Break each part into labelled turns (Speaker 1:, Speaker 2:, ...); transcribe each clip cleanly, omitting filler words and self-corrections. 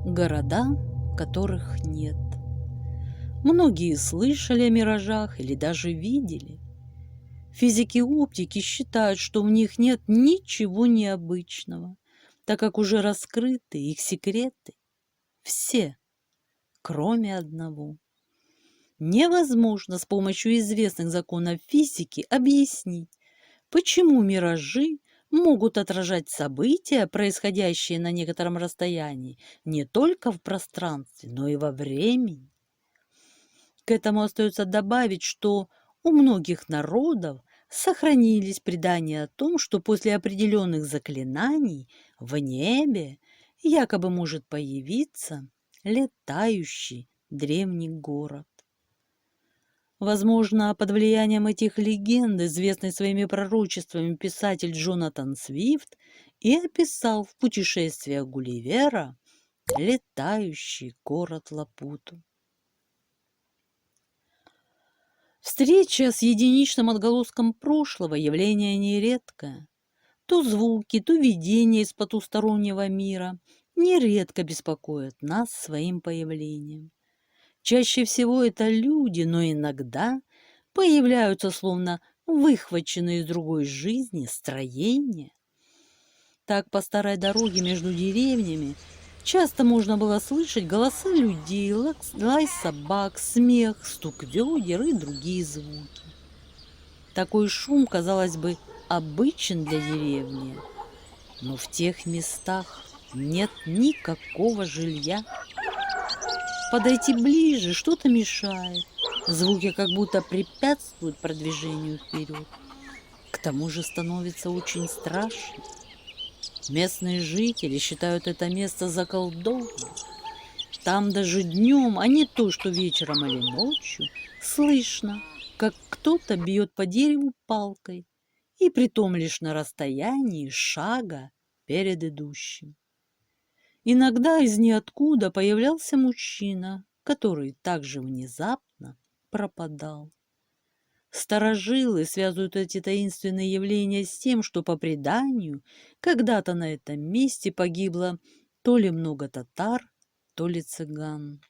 Speaker 1: Города, которых нет. Многие слышали о миражах или даже видели. Физики оптики считают, что в них нет ничего необычного, так как уже раскрыты их секреты. Все, кроме одного. Невозможно с помощью известных законов физики объяснить, почему миражи могут отражать события, происходящие на некотором расстоянии, не только в пространстве, но и во времени. К этому остается добавить, что у многих народов сохранились предания о том, что после определенных заклинаний в небе якобы может появиться летающий древний город. Возможно, под влиянием этих легенд известный своими пророчествами писатель Джонатан Свифт и описал в «Путешествиях Гулливера» летающий город Лапуту. Встреча с единичным отголоском прошлого – явление нередкое. То звуки, то видения из потустороннего мира нередко беспокоят нас своим появлением. Чаще всего это люди, но иногда появляются словно выхваченные из другой жизни строения. Так по старой дороге между деревнями часто можно было слышать голоса людей, лай собак, смех, стук ведер и другие звуки. Такой шум, казалось бы, обычен для деревни, но в тех местах нет никакого жилья. Подойти ближе что-то мешает, звуки как будто препятствуют продвижению вперед. К тому же становится очень страшно. Местные жители считают это место заколдованным. Там даже днем, а не то, что вечером или ночью, слышно, как кто-то бьет по дереву палкой, и притом лишь на расстоянии шага перед идущим. Иногда из ниоткуда появлялся мужчина, который также внезапно пропадал. Старожилы связывают эти таинственные явления с тем, что, по преданию, когда-то на этом месте погибло то ли много татар, то ли цыган.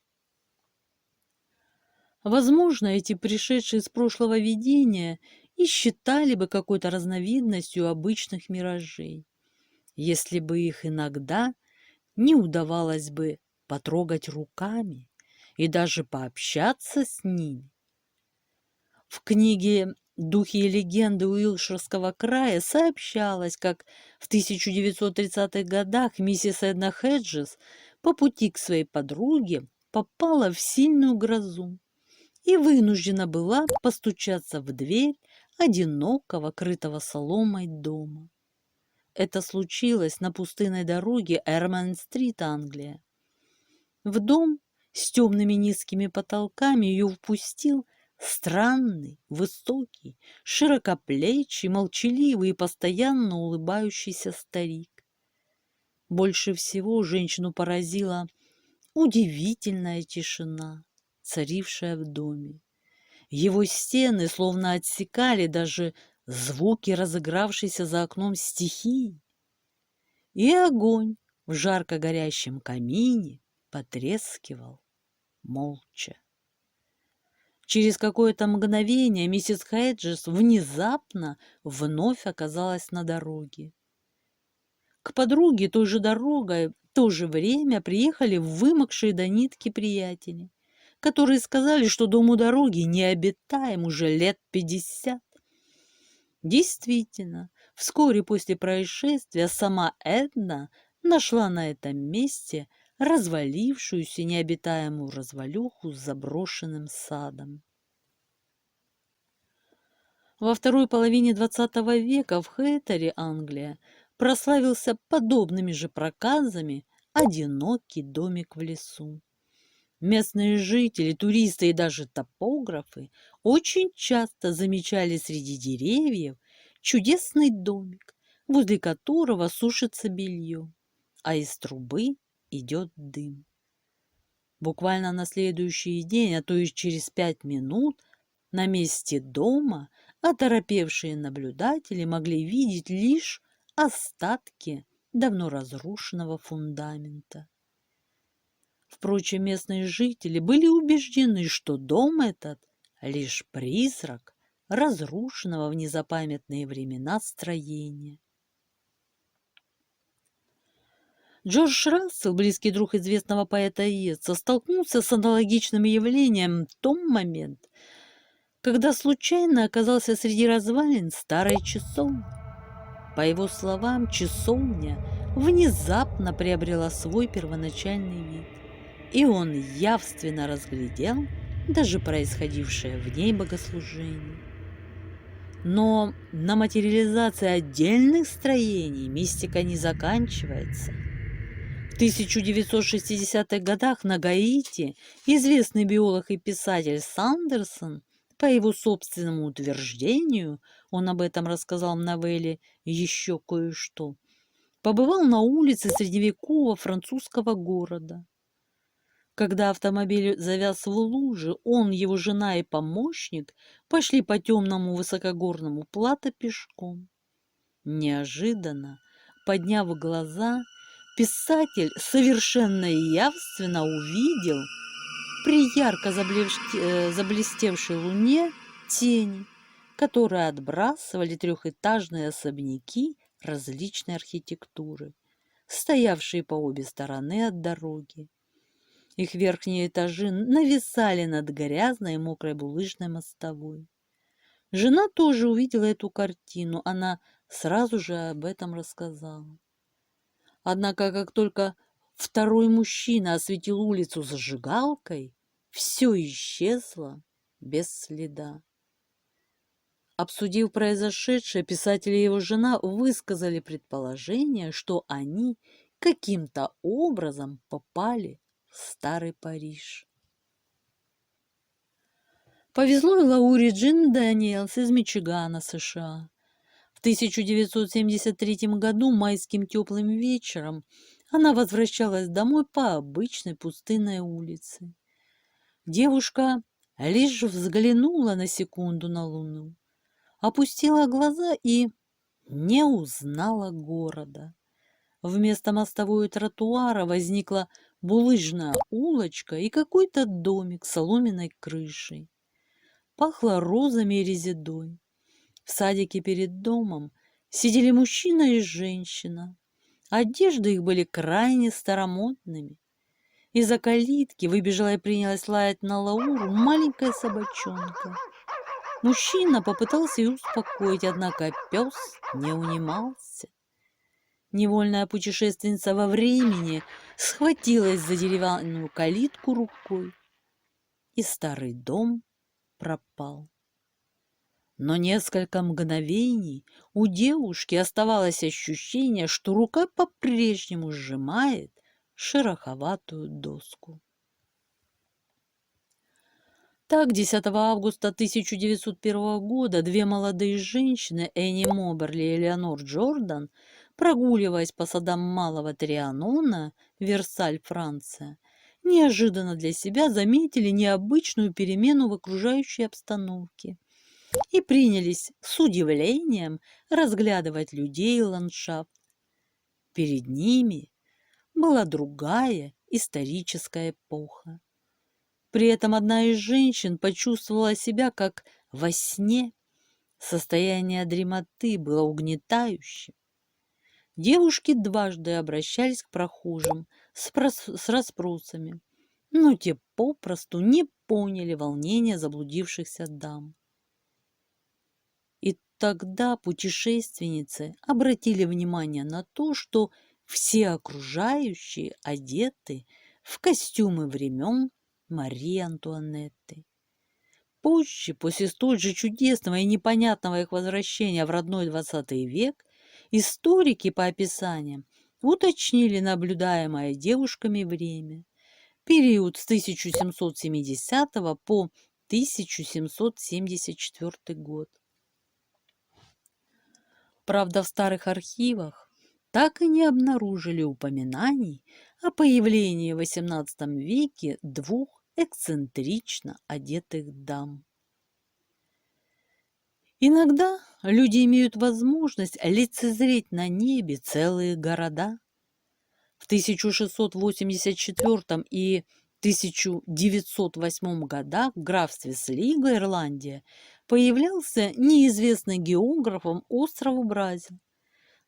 Speaker 1: Возможно, эти пришедшие из прошлого видения и считали бы какой-то разновидностью обычных миражей, если бы их иногда не удавалось бы потрогать руками и даже пообщаться с ними. В книге «Духи и легенды Уилтширского края» сообщалось, как в 1930-х годах миссис Эдна Хеджес по пути к своей подруге попала в сильную грозу и вынуждена была постучаться в дверь одинокого, крытого соломой дома. Это случилось на пустынной дороге Эрман-стрит, Англия. В дом с темными низкими потолками ее впустил странный, высокий, широкоплечий, молчаливый и постоянно улыбающийся старик. Больше всего женщину поразила удивительная тишина, царившая в доме. Его стены словно отсекали даже звуки разыгравшейся за окном стихии. И огонь в жарко горящем камине потрескивал молча. Через какое-то мгновение миссис Хеджес внезапно вновь оказалась на дороге. К подруге той же дорогой в то же время приехали вымокшие до нитки приятели, которые сказали, что дом у дороги необитаем уже лет 50. Действительно, вскоре после происшествия сама Эдна нашла на этом месте развалившуюся необитаемую развалюху с заброшенным садом. Во второй половине XX века в Хэтэре, Англия, прославился подобными же проказами одинокий домик в лесу. Местные жители, туристы и даже топографы очень часто замечали среди деревьев чудесный домик, возле которого сушится белье, а из трубы идет дым. Буквально на следующий день, а то и через 5 минут, на месте дома оторопевшие наблюдатели могли видеть лишь остатки давно разрушенного фундамента. Впрочем, местные жители были убеждены, что дом этот — лишь призрак разрушенного в незапамятные времена строения. Джордж Рассел, близкий друг известного поэта Йейтса, столкнулся с аналогичным явлением в том момент, когда случайно оказался среди развалин старой часовни. По его словам, часовня внезапно приобрела свой первоначальный вид, и он явственно разглядел даже происходившее в ней богослужение. Но на материализации отдельных строений мистика не заканчивается. В 1960-х годах на Гаити известный биолог и писатель Сандерсон, по его собственному утверждению, он об этом рассказал в новелле «Еще кое-что», побывал на улице средневекового французского города. Когда автомобиль завяз в луже, он, его жена и помощник пошли по темному высокогорному плато пешком. Неожиданно, подняв глаза, писатель совершенно явственно увидел при ярко заблестевшей луне тени, которые отбрасывали трехэтажные особняки различной архитектуры, стоявшие по обе стороны от дороги. Их верхние этажи нависали над грязной и мокрой булыжной мостовой. Жена тоже увидела эту картину, она сразу же об этом рассказала. Однако, как только второй мужчина осветил улицу зажигалкой, все исчезло без следа. Обсудив произошедшее, писатель и его жена высказали предположение, что они каким-то образом попали в Старый Париж. Повезло и Лауре Джин Дэниелс из Мичигана, США. В 1973 году майским теплым вечером она возвращалась домой по обычной пустынной улице. Девушка лишь взглянула на секунду на луну, опустила глаза и не узнала города. Вместо мостовой и тротуара возникла булыжная улочка и какой-то домик с соломенной крышей. Пахло розами и резедой. В садике перед домом сидели мужчина и женщина. Одежды их были крайне старомодными. Из-за калитки выбежала и принялась лаять на Лауру маленькая собачонка. Мужчина попытался ее успокоить, однако пес не унимался. Невольная путешественница во времени схватилась за деревянную калитку рукой, и старый дом пропал. Но несколько мгновений у девушки оставалось ощущение, что рука по-прежнему сжимает шероховатую доску. Так, 10 августа 1901 года две молодые женщины, Энни Моберли и Элеонор Джордан, прогуливаясь по садам Малого Трианона, Версаль, Франция, неожиданно для себя заметили необычную перемену в окружающей обстановке и принялись с удивлением разглядывать людей и ландшафт. Перед ними была другая историческая эпоха. При этом одна из женщин почувствовала себя как во сне. Состояние дремоты было угнетающим. Девушки дважды обращались к прохожим с расспросами, но те попросту не поняли волнения заблудившихся дам. И тогда путешественницы обратили внимание на то, что все окружающие одеты в костюмы времен Марии Антуанетты. Позже, после столь же чудесного и непонятного их возвращения в родной XX век, историки по описаниям уточнили наблюдаемое девушками время, период с 1770 по 1774 год. Правда, в старых архивах так и не обнаружили упоминаний о появлении в XVIII веке двух эксцентрично одетых дам. Иногда люди имеют возможность лицезреть на небе целые города. В 1684 и 1908 годах в графстве Слиго, Ирландия, появлялся неизвестный географом остров Бразил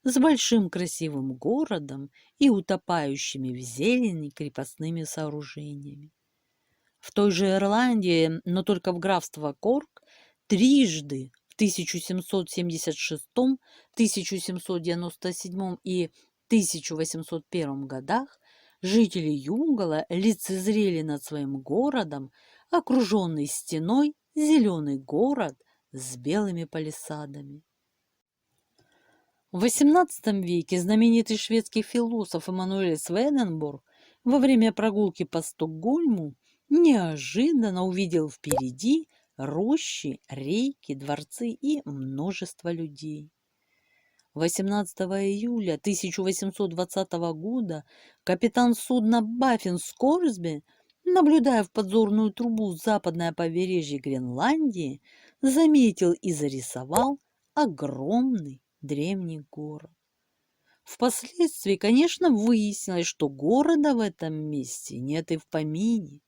Speaker 1: с большим красивым городом и утопающими в зелени крепостными сооружениями. В той же Ирландии, но только в графство Корк, трижды в 1776, 1797 и 1801 годах жители Юнгала лицезрели над своим городом, окруженный стеной, зеленый город с белыми палисадами. В XVIII веке знаменитый шведский философ Эммануэль Сведенборг во время прогулки по Стокгольму неожиданно увидел впереди рощи, реки, дворцы и множество людей. 18 июля 1820 года капитан судна «Баффин Скорсби», наблюдая в подзорную трубу западное побережье Гренландии, заметил и зарисовал огромный древний город. Впоследствии, конечно, выяснилось, что города в этом месте нет и в помине,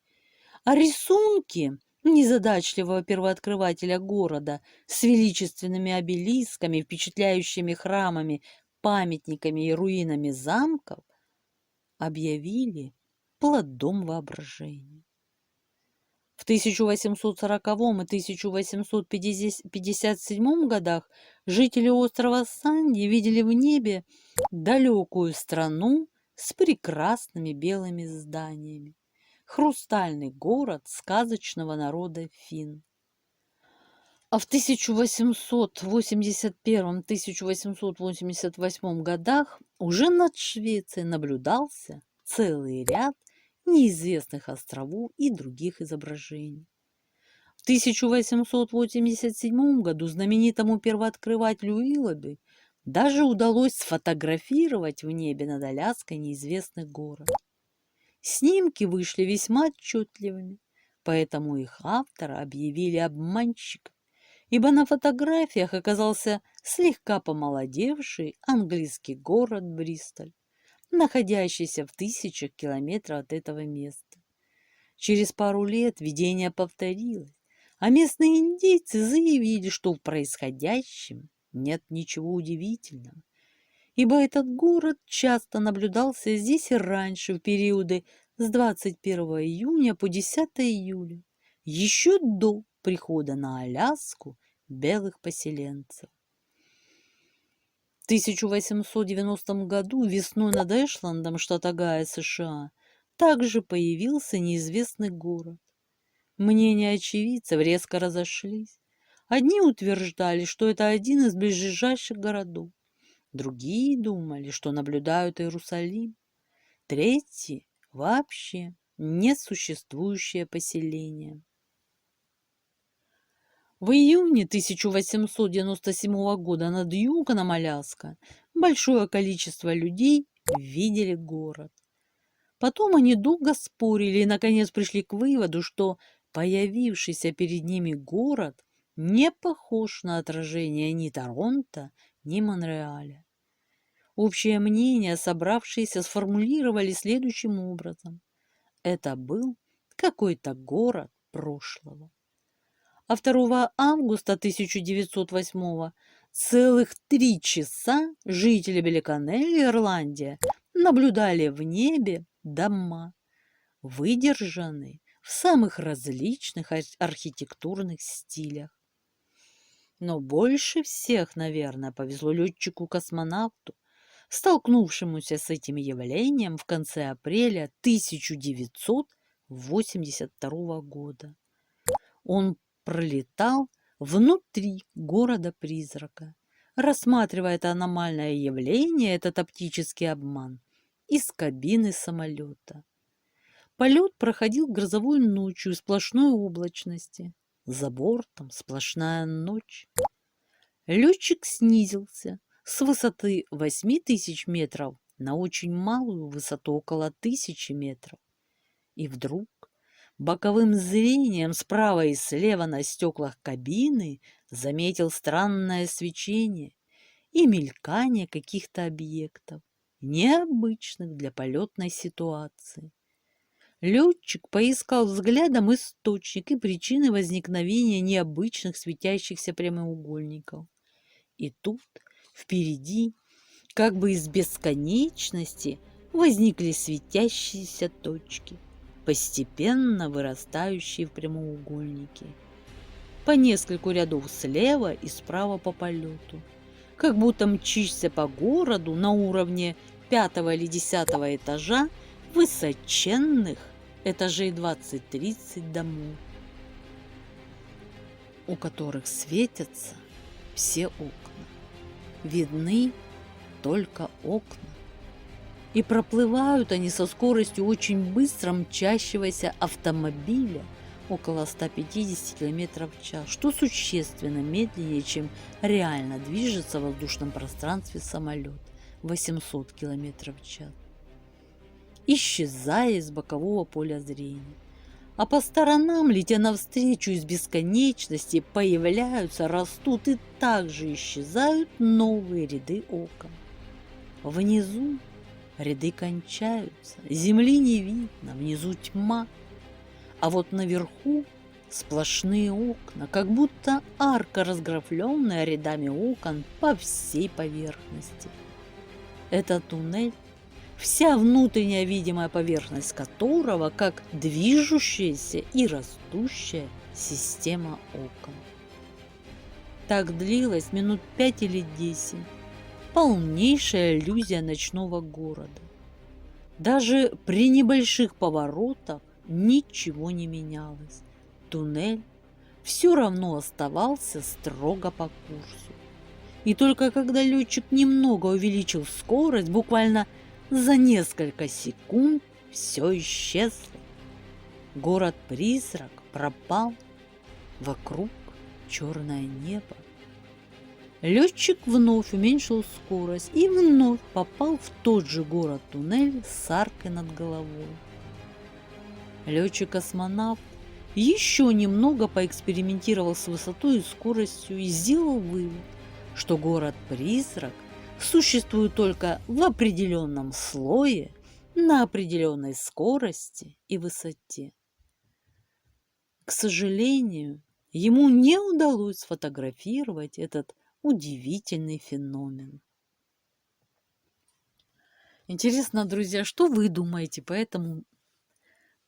Speaker 1: а рисунки незадачливого первооткрывателя города с величественными обелисками, впечатляющими храмами, памятниками и руинами замков объявили плодом воображения. В 1840 и 1857 годах жители острова Санди видели в небе далекую страну с прекрасными белыми зданиями. Хрустальный город сказочного народа финн. А в 1881-1888 годах уже над Швецией наблюдался целый ряд неизвестных островов и других изображений. В 1887 году знаменитому первооткрывателю Уиллоби даже удалось сфотографировать в небе над Аляской неизвестный город. Снимки вышли весьма отчетливыми, поэтому их автора объявили обманщиком, ибо на фотографиях оказался слегка помолодевший английский город Бристоль, находящийся в тысячах километров от этого места. Через пару лет видение повторилось, а местные индейцы заявили, что в происходящем нет ничего удивительного, ибо этот город часто наблюдался здесь и раньше, в периоды с 21 июня по 10 июля, еще до прихода на Аляску белых поселенцев. В 1890 году весной над Эшландом, штат Огайо, США, также появился неизвестный город. Мнения очевидцев резко разошлись. Одни утверждали, что это один из ближайших городов. Другие думали, что наблюдают Иерусалим. Третьи – вообще несуществующее поселение. В июне 1897 года над югом Аляска большое количество людей видели город. Потом они долго спорили и, наконец, пришли к выводу, что появившийся перед ними город не похож на отражение ни Торонто, ни Монреаля. Общее мнение собравшиеся сформулировали следующим образом. Это был какой-то город прошлого. А 2 августа 1908 целых 3 часа жители Беликанелли, Ирландия, наблюдали в небе дома, выдержанные в самых различных архитектурных стилях. Но больше всех, наверное, повезло летчику-космонавту, столкнувшемуся с этим явлением в конце апреля 1982 года. Он пролетал внутри города-призрака, рассматривая это аномальное явление, этот оптический обман, из кабины самолета. Полет проходил грозовой ночью в сплошной облачности. За бортом сплошная ночь. Летчик снизился с высоты 8000 метров на очень малую высоту около 1000 метров. И вдруг боковым зрением справа и слева на стеклах кабины заметил странное свечение и мелькание каких-то объектов. необычных для полетной ситуации. Летчик поискал взглядом источник и причины возникновения необычных светящихся прямоугольников. И тут впереди, как бы из бесконечности, возникли светящиеся точки, постепенно вырастающие в прямоугольники, по нескольку рядов слева и справа по полету, как будто мчишься по городу на уровне 5-го или 10-го этажа высоченных этажей 20-30 домов, у которых светятся все окна. Видны только окна. И проплывают они со скоростью очень быстро мчащегося автомобиля, около 150 км в час, что существенно медленнее, чем реально движется в воздушном пространстве самолет 800 км в час, исчезая из бокового поля зрения. А по сторонам, летя навстречу из бесконечности, появляются, растут и также исчезают новые ряды окон. Внизу ряды кончаются, земли не видно, внизу тьма, а вот наверху сплошные окна, как будто арка, разграфленная рядами окон по всей поверхности. Это туннель, вся внутренняя видимая поверхность которого как движущаяся и растущая система окон. Так длилось минут 5 или 10. Полнейшая иллюзия ночного города. Даже при небольших поворотах ничего не менялось. Туннель все равно оставался строго по курсу. И только когда летчик немного увеличил скорость, буквально за несколько секунд все исчезло. Город-призрак пропал, вокруг черное небо. Летчик вновь уменьшил скорость и вновь попал в тот же город-туннель с аркой над головой. Летчик-космонавт еще немного поэкспериментировал с высотой и скоростью и сделал вывод, что город-призрак существует только в определенном слое, на определенной скорости и высоте. К сожалению, ему не удалось сфотографировать этот удивительный феномен. Интересно, друзья, что вы думаете по этому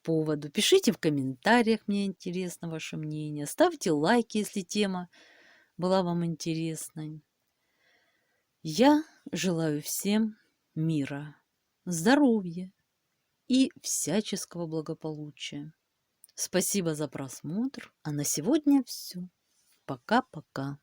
Speaker 1: поводу? Пишите в комментариях, мне интересно ваше мнение. Ставьте лайки, если тема была вам интересной. Я желаю всем мира, здоровья и всяческого благополучия. Спасибо за просмотр, а на сегодня все. Пока-пока.